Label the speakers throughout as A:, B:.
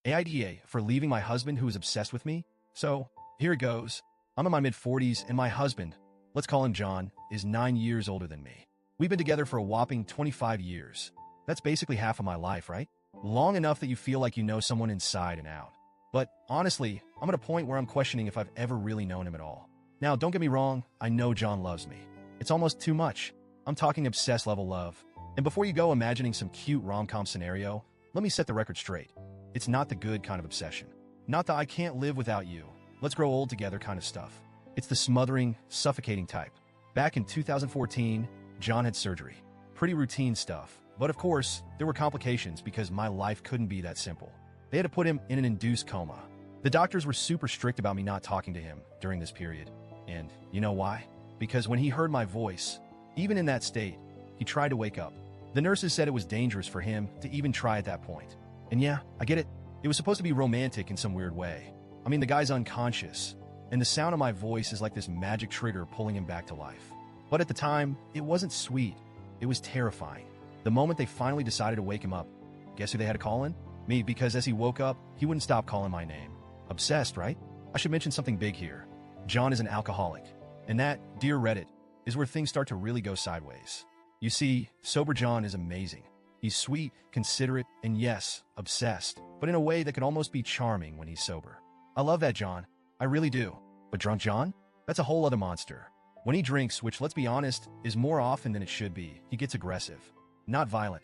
A: AITA for leaving my husband who is obsessed with me? So, here it goes. I'm in my mid-40s and my husband, let's call him John, is 9 years older than me. We've been together for a whopping 25 years. That's basically half of my life, right? Long enough that you feel like you know someone inside and out. But honestly, I'm at a point where I'm questioning if I've ever really known him at all. Now, don't get me wrong, I know John loves me. It's almost too much. I'm talking obsessed level love. And before you go imagining some cute rom-com scenario, let me set the record straight. It's not the good kind of obsession. Not the I can't live without you, let's grow old together kind of stuff. It's the smothering, suffocating type. Back in 2014, John had surgery. Pretty routine stuff. But of course, there were complications because my life couldn't be that simple. They had to put him in an induced coma. The doctors were super strict about me not talking to him during this period. And you know why? Because when he heard my voice, even in that state, he tried to wake up. The nurses said it was dangerous for him to even try at that point. And yeah, I get it. It was supposed to be romantic in some weird way. I mean, the guy's unconscious, and the sound of my voice is like this magic trigger pulling him back to life. But at the time, it wasn't sweet. It was terrifying. The moment they finally decided to wake him up, guess who they had to call in? Me, because as he woke up, he wouldn't stop calling my name. Obsessed, right? I should mention something big here. John is an alcoholic. And that, dear Reddit, is where things start to really go sideways. You see, sober John is amazing. He's sweet, considerate, and yes, obsessed, but in a way that could almost be charming when he's sober. I love that John. I really do. But drunk John? That's a whole other monster. When he drinks, which let's be honest, is more often than it should be, he gets aggressive. Not violent.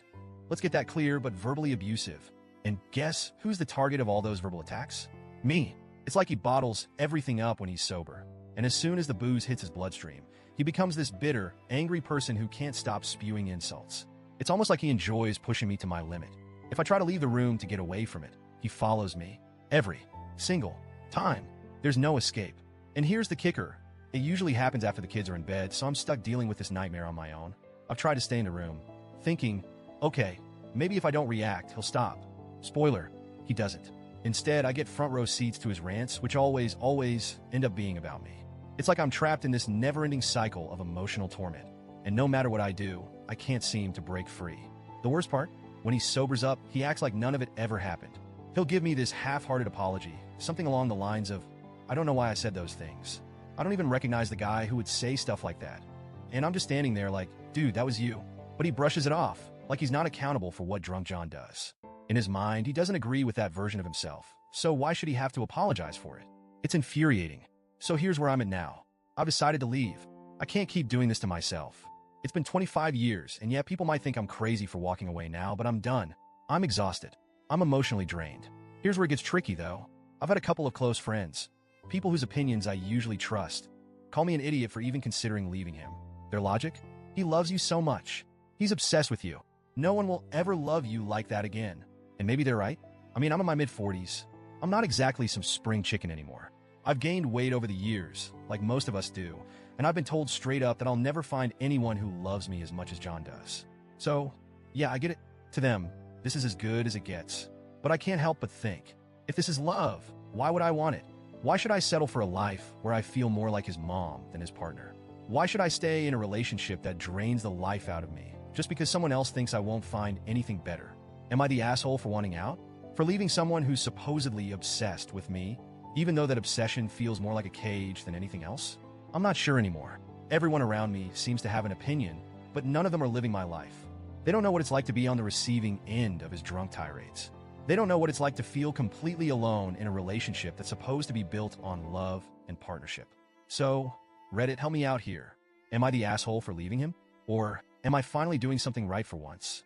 A: Let's get that clear, but verbally abusive. And guess who's the target of all those verbal attacks? Me. It's like he bottles everything up when he's sober. And as soon as the booze hits his bloodstream, he becomes this bitter, angry person who can't stop spewing insults. It's almost like he enjoys pushing me to my limit. If I try to leave the room to get away from it, he follows me. Every single time. There's no escape. And here's the kicker. It usually happens after the kids are in bed, so I'm stuck dealing with this nightmare on my own. I've tried to stay in the room, thinking, okay, maybe if I don't react, he'll stop. Spoiler, he doesn't. Instead, I get front row seats to his rants, which always end up being about me. It's like I'm trapped in this never-ending cycle of emotional torment. And no matter what I do, I can't seem to break free. The worst part? When he sobers up, he acts like none of it ever happened. He'll give me this half-hearted apology, something along the lines of, I don't know why I said those things. I don't even recognize the guy who would say stuff like that. And I'm just standing there like, dude, that was you. But he brushes it off, like he's not accountable for what drunk John does. In his mind, he doesn't agree with that version of himself, so why should he have to apologize for it? It's infuriating. So here's where I'm at now. I've decided to leave. I can't keep doing this to myself. It's been 25 years, and yet people might think I'm crazy for walking away now, but I'm done. I'm exhausted. I'm emotionally drained. Here's where it gets tricky, though. I've had a couple of close friends, people whose opinions I usually trust, call me an idiot for even considering leaving him. Their logic? He loves you so much. He's obsessed with you. No one will ever love you like that again. And maybe they're right. I mean, I'm in my mid-40s. I'm not exactly some spring chicken anymore. I've gained weight over the years, like most of us do, and I've been told straight up that I'll never find anyone who loves me as much as John does. So, yeah, I get it. To them, this is as good as it gets. But I can't help but think, if this is love, why would I want it? Why should I settle for a life where I feel more like his mom than his partner? Why should I stay in a relationship that drains the life out of me just because someone else thinks I won't find anything better? Am I the asshole for wanting out? For leaving someone who's supposedly obsessed with me, even though that obsession feels more like a cage than anything else? I'm not sure anymore. Everyone around me seems to have an opinion, but none of them are living my life. They don't know what it's like to be on the receiving end of his drunk tirades. They don't know what it's like to feel completely alone in a relationship that's supposed to be built on love and partnership. So, Reddit, help me out here. Am I the asshole for leaving him? Or am I finally doing something right for once?